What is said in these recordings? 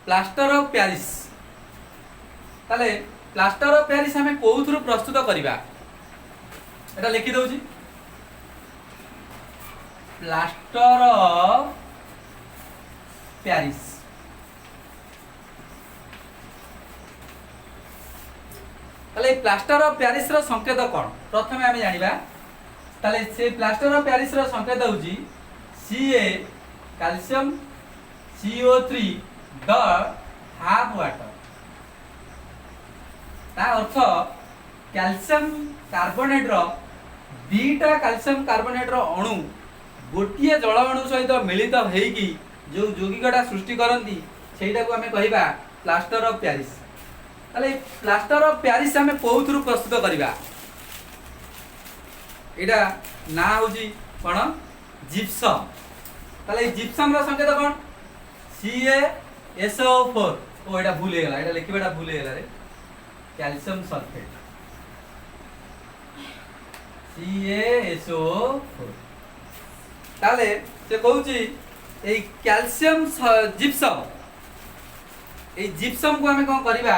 Plaster of Paris ताले plaster of Paris हमें कोउथुरु प्रस्तुत करिबा एटा लिखि दउची प्लास्टर ऑफ पेरिस ताले प्लास्टर ऑफ पेरिस रो संकेत कोन प्रथमे हमें जानिबा ताले से प्लास्टर ऑफ पेरिस रो संकेत होउची Ca calcium CO3 dot half water ता अर्थ कैल्शियम कार्बोनेट रो दीटा कैल्शियम कार्बोनेट रो अणु गोटिए जल अणु सहित मिलित हेकी जो यौगिकटा सृष्टि करंती सेटा को हमें कहिबा प्लास्टर ऑफ पेरिस ताले प्लास्टर ऑफ पेरिस हमें कोउथुरु प्रस्तुत करिबा एटा ना होजी कोन जिप्सम ताले जिप्सम रो संकेत कोन CaSO4 ओ एटा भूल गेला एटा लिखिबाटा भूल गेला रे कैल्शियम सल्फेट CaSO4 ताले से कहूची ए कैल्शियम जिप्सम ए जिप्सम को हमें कोन करिबा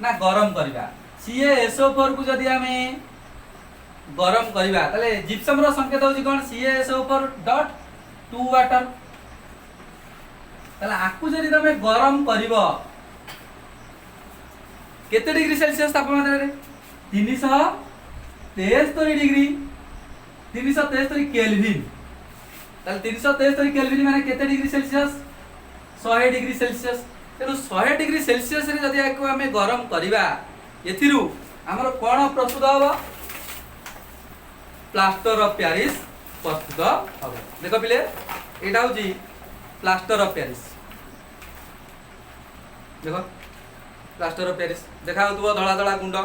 ना गरम करिबा CaSO4 को जदी हमें गरम करिबा ताले जिप्सम रो संकेत होची कोन CaSO4 डॉट 2 वाटर ताले आकु जदी तमे गरम करिवो केते डिग्री सेल्सियस तापमात्रा रे 373 डिग्री 373 केल्विन ताले 373 केल्विन माने केते डिग्री सेल्सियस 100 डिग्री सेल्सियस तेनु 100 डिग्री सेल्सियस रे जदी आकु हमें गरम करिबा एथिरु हमर कोन प्रस्तुत होबो प्लास्टर ऑफ पेरिस प्रस्तुत होबो देखो पिले एटा होजी प्लास्टर ऑफ पेरिस देखो प्लास्टर ऑफ पेरिस देखा होतबो धळा धळा गुंड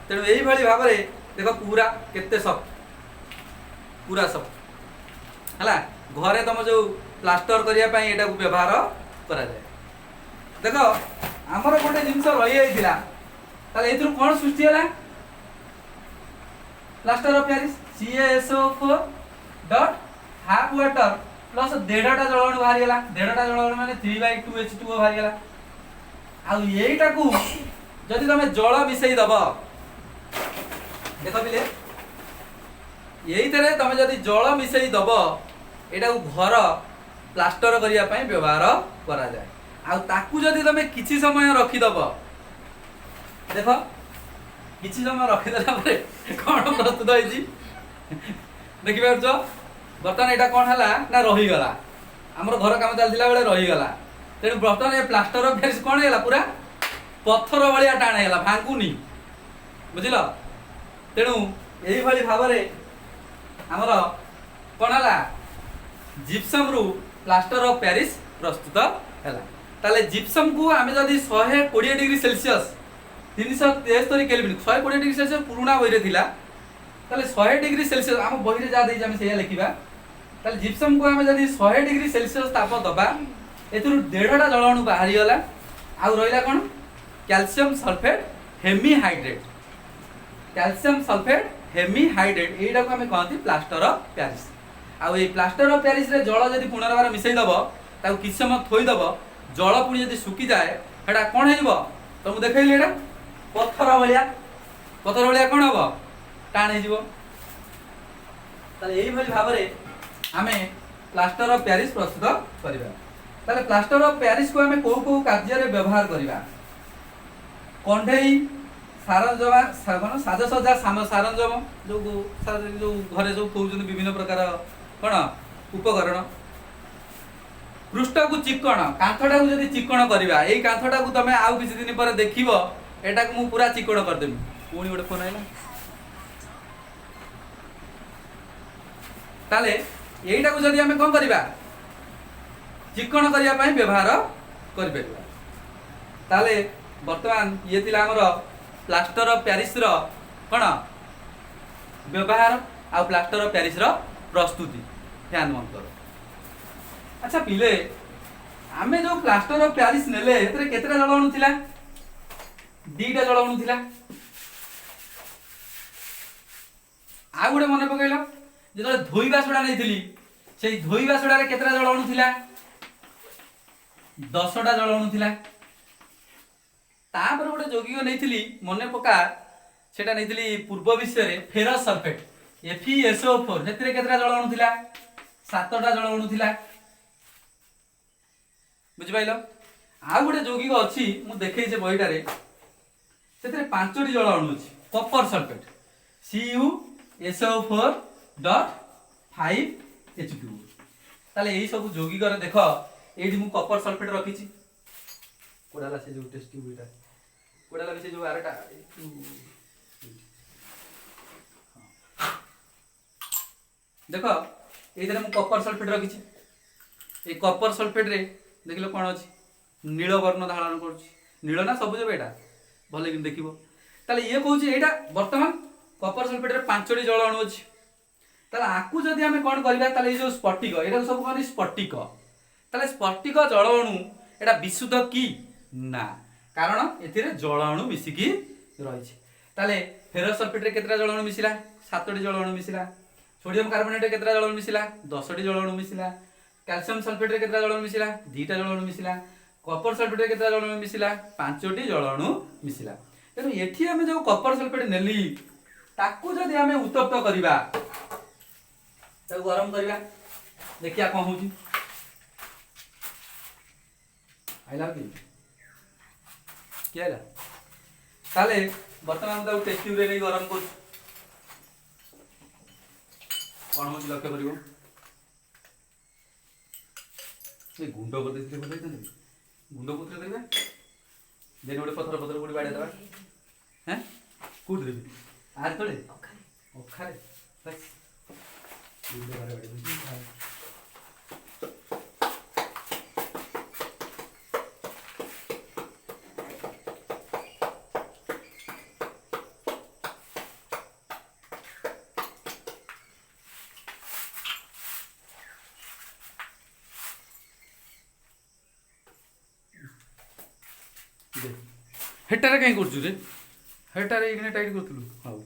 तेनु एही भली भाबरे देखो पूरा केते सॉफ्ट पूरा सॉफ्ट हला घरे तम जो प्लास्टर करिया पई एटा को व्यवहार करा जाय देखो हमर गोटे जिंस रहि आइतिला ताले एथुर कोन सृष्टि होला plaster of Paris CaSO4 dot half water plus डेढ़टा जल अणु बाहरी गेला डेढ़टा जल अणु माने 3/2H2O बाहरी गेला आ एईटा को जदी तमे जल मिसई दबो देखो बिले एई तरे तमे जदी जल मिसई दबो एटा को घर प्लास्टर करिया पई व्यवहार करा जाय आ ताकू जदी तमे किछि समय रखि दबो देखो किछि समय रखि देला परे कोन प्रस्तुत होइछि देखि पाछो बर्तन एटा कोन हला ना रहि गला हमर घर काम चलथिला बेले रहि गला तेनु बर्तन ए प्लास्टर ऑफ पेरिस कोन हेला पूरा पत्थर भलिया टाण हेला भांगुनी बुझिलो तेनु एही भली भाबरे हमर कोन हला जिप्सम रु प्लास्टर ऑफ पेरिस प्रस्तुत हेला ताले जिप्सम को आमे जदी 120 degree Celsius 373 kelvin 120 degree Celsius पुराना बहिरे थिला ताले 100 डिग्री सेल्सियस हम बहिरे जा देइ हम सेया लिखिबा ताले जिप्सम को हम जदी 100 डिग्री सेल्सियस ताप दबा एथुरु डेढ़टा जल अणु बाहरी गला आ रहिला कोन calcium sulphate hemihydrate calcium sulphate hemihydrate एटा को हम कहंती प्लास्टर ऑफ पेरिस आ ए प्लास्टर ऑफ पेरिस रे जल जदी पुनर्बार मिसई दबो ताको किछ समय थोई दबो जल पुनी जदी सुकी जाए हेडा कोन हेइबो तुम देखैली एटा पत्थर भलिया कोन हबो टाण हेजिबो ताले एही भली भाबरे हमें प्लास्टर ऑफ पेरिस प्रस्तुत करिबा ताले प्लास्टर ऑफ पेरिस को हमें को कार्य रे व्यवहार करिबा कंढेई सारंजमा सागन साजसज्जा सारंजम जो घरे जो कहउछन विभिन्न प्रकार कोन उपकरण पृष्ठ को चिकण कांथटा को जदी चिकण करिबा एई कांथटा को तमे आउ किछि दिन पर देखिबो एटा को मु पूरा चिकण कर देबी पुणी गोटे फोन आइला ताले एईटा को जदी हमें कोन करिबा चिकण करिया पई व्यवहार करि परिबा ताले वर्तमान ये थिला हमर प्लास्टर ऑफ पेरिस रो कोन व्यवहार आ प्लास्टर ऑफ पेरिस रो प्रस्तुति ध्यान मन करो अच्छा पिले आमे जो प्लास्टर ऑफ पेरिस नेले एतरे केतरा जल अणु थिला दीटा जल अणु थिला आ गुडे मने पकैलो जेतले धोइबा सोडा नै थिली सेई धोइबा सोडा रे केतरा जल अणु थिला 10टा जल अणु थिला तापर गोटे यौगिक नहीं मन पका सेटा नहीं पूर्व विषय रे फेरस सल्फेट FeSO4 से केतरा जल अणु थिला 7टा जल अणु थिला बुझि पाइलो आ गोटे यौगिक अछि मु देखै से बहिटारे सेतरे 5टी जल अणु अछि कॉपर सल्फेट CuSO4.5H2 ताले एही सब यौगिक रे देख एठी मु कॉपर सल्फेट रखिछि कोडाला से जो टेस्ट ट्यूब एटा कोडाला से जो आरटा देखो एइथरे मु कॉपर सल्फेट रखिछि ए कॉपर सल्फेट रे देखिलो कोन अछि नील वर्ण धारण करछि नील ना सबुज बेटा भले कि देखिबो ताले ये कहूछि एटा वर्तमान कॉपर सल्फेट रे 5टी जल अणु अछि ताले आकु जदि हमें कोन करबा ताले ए जो स्फटिक एटा सब माने स्फटिक ताले स्फटिक जल अणु एटा विशुद्ध की ना कारण एथिरे जल अणु मिसिकी रहिछि ताले फेरस सल्फेट रे केतरा जल अणु मिसिला 7टी जल अणु मिसिला सोडियम कार्बोनेट रे केतरा जल अणु मिसिला 10टी जल अणु मिसिला कैल्शियम सल्फेट रे केतरा जल अणु मिसिला 2टा जल अणु मिसिला कॉपर सल्फेट रे केतरा जल अणु मिसिला 5टी जल अणु मिसिला तेनु एठी हमें जो कॉपर सल्फेट नेली ताकू जदि हमें उत्तप्त करिबा ताकू गरम करिबा देखिया कोन होची आइला कि केला ताले वर्तमान ताकू टेस्ट ट्यूब रे गरम कर कोन होची लक्ष्य करिवो ए गुंड कर देते बोलै तने गुंड पुत्र देबे देन ओडे पत्थर पत्थर कोडी बाडे दबा हैं कूद रे आर तळे ओखारे बस गुंड बारे बाडे हेटारे कहीं करछु रे हेटारे इने टाइट करथलु हाउ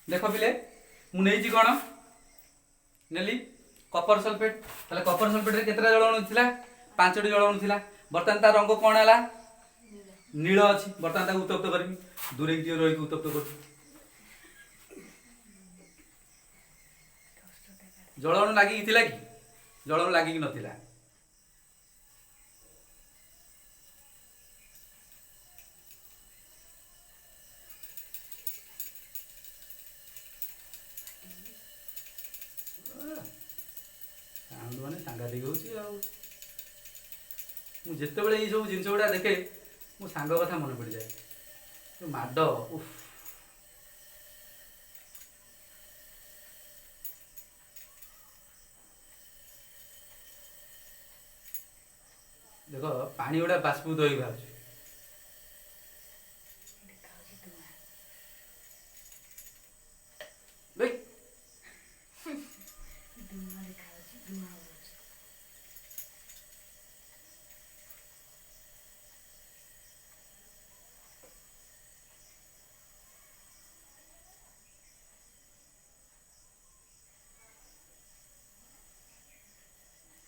देखो पिले मु नै जी कोन नेली कॉपर सल्फेट तले कॉपर सल्फेट रे केतरा जल अणु थिला 5टी जल अणु थिला बर्तन ता रंग कोन हला नील अछि बर्तन ता उत्तप्त करबी दूरे की रही उत्तप्त कर जल अणु लागि थिला कि जल अणु लागि कि नथिला माने सांगातिक होची आ मु जेते बेले ई सब जिंस गुडा देखे मु सांग कथा मन पड़ जाए तो माड उफ देखो पानी गुडा बाष्पीभूत होई बाहर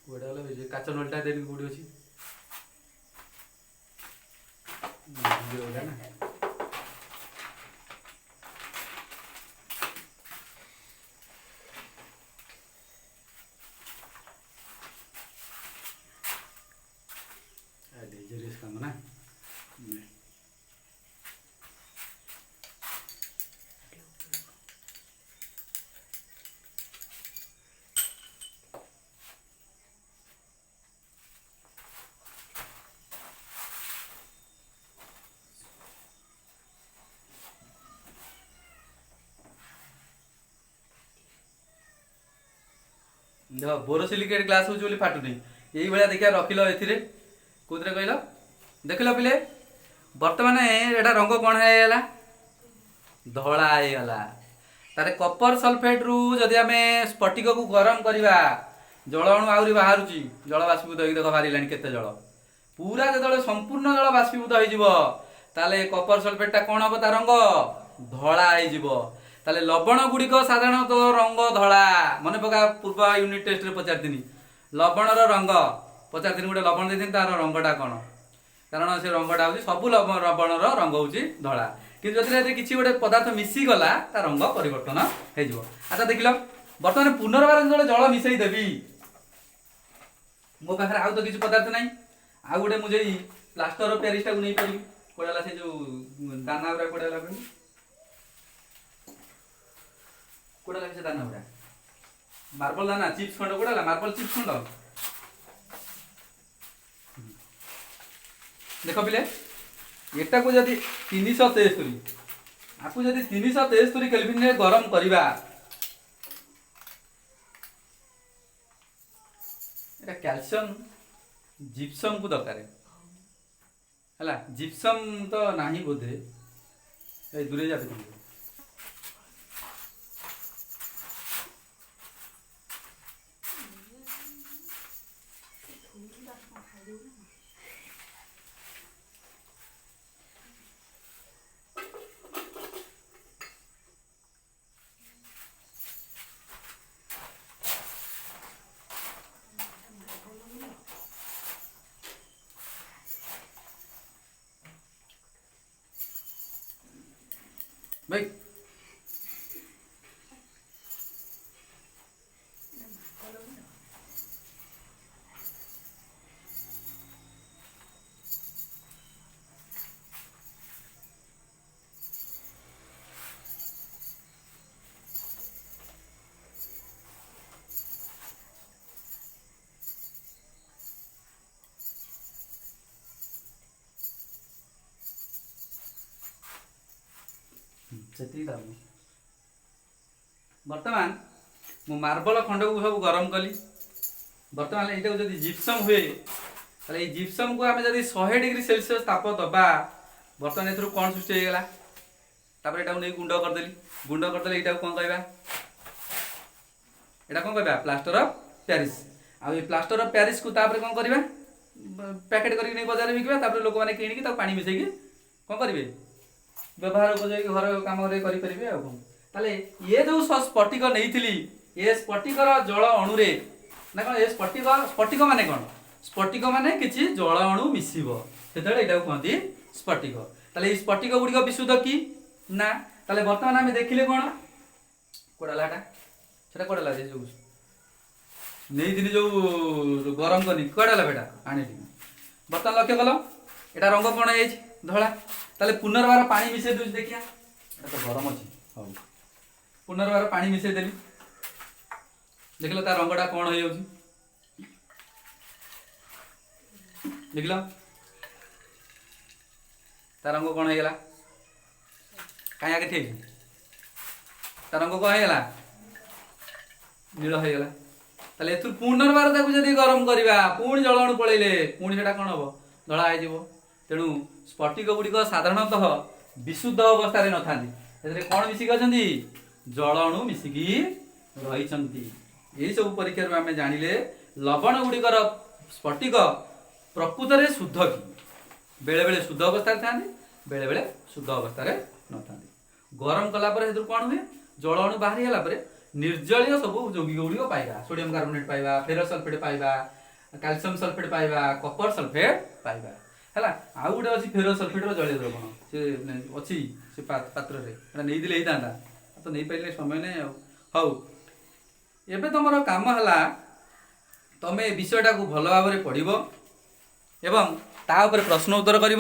गोड़ा वाला भेजे काच नलटा देन गुडी अछि ना आ डेंजरस काम ना देख बोरोसिलिकेट ग्लास हो फाटू नहीं यही भाया देखिए रखिल ए कौन कहल देख पिले बर्तमान एटा रंग कौन है धला होगला तारे कॉपर सल्फेट रु जदि आम स्फटिक को गरम करवा जल अणु आहरी बाहर जल बाष्पीभूत हो देख बाहर केते जल पूरा जो संपूर्ण जल बाष्पीभूत हो कॉपर सल्फेटा कौन हम तार रंग धला हो ताले लवण गुड़िक साधारणतः रंग धला मन पका पूर्व यूनिट टेस्ट रे पचार दिन लवणर रंग पचार गोटे लवण देते तार रंगटा कौन कारण से रंगटा हूँ सब लवणर रंग हूँ धला कि किसी गोटे पदार्थ मिसीगला ता रंग परिवर्तन हो। अच्छा देख लो बर्तमान पुनर्बार जो जल मिसई देवी मो पाखे आउ तो किसी पदार्थ ना आउ गोटे मुझे प्लास्टर ऑफ पेरिस टाक नहीं पारि कोड़ा से जो दाना गुरा कोड़ा कोड़ा से दाना गुरा मार्बल दाना चिप्स खंड कोड़ा मार्बल चिप्स खंड देख पिले एटा को जदि 373 आपको जदि 373 केल्विन रे गरम करबा एटा कैल्शियम जिप्सम को दरकार है जिप्सम तो नाही बोधे ए दूरे जाते तुम भाई बर्तमान मु मार्बल खंड को सब गरम कली बर्तमान ये जो जिप्सम हुए ताले ये जिप्सम को आम जब 100 डिग्री सेल्सियस ताप दबा बर्तमान ए कौन सृष्टि होगा तापर एटा नहीं गुंड करदेली यहाँ कौन कहवा यहाँ कौन कहवा प्लास्टर ऑफ पेरिस आ ये प्लास्टर ऑफ पेरिस को तापर कौन करवा पैकेट करके नहीं बाजार बिकवा तापर लोक मैंने किଣିकी ताको पानी मिसेकी कौन करेंगे व्यवहार उपयोगी घर कम करेंगे ताले ये जो स्फटिक नहीं ये स्फटिकर जल अणुरे ना कौन ये स्फटिक माने कौन स्फटिक माने किसी जल अणु मिसिबो सेतबेले एटा कहती स्फटिक ताले ये स्फटिक गुड़िक विशुद्ध कि ना ताले वर्तमान आम देखिले कौन कोडालाटा सेटा कोडाला जो नहीं दिन जो गरम करनी कोडाला बेटा आने बर्तमान लक्ष्य कल एटा रंग कौन है धला ताले पुनर्बार पानी मिसे दूस देखिया एटा तो गरम अछि हो पुनर्बार पानी मिसे देली देखलो ता रंगटा कोन होय होची देखलो ता रंग कोन होय गेला काया के ठीक ता रंग को होय गेला नील होय गेला ताले एथु पुनर्बार ताकू जदी गरम करबा पुणी जल अणु पळैले पुणी सेटा कोन हबो धळा आइ जिवो तेणु स्फटिक गुड़िक साधारणतः विशुद्ध अवस्था न था कौन मिसिक अच्छा जल अणु मिसिकी रही यही सब परीक्षा आम जानिले लवण गुड़िकर स्फटिक प्रकृत में शुद्ध कि बेले बेले शुद्ध अवस्था था बेले बेले शुद्ध अवस्था न था गरम कलापर कौन हुए जल अणु बाहरी है निर्जलीय सब यौगिक गुड़िक पाइबा सोडियम कार्बोनेट पाइबा फेरस सल्फेट पाइबा कैल्शियम सल्फेट पाइबा कपर सल्फेट पाइबा है आउ गोटे अच्छी फेरस सल्फेट जलीय द्रवण से अच्छी से पात्र नहीं दिले होता तो नहीं पारे समय नहीं हौ एबे तुम काम है तमें विषयटा को भल भाव पढ़ एवं ता प्रश्न उत्तर कर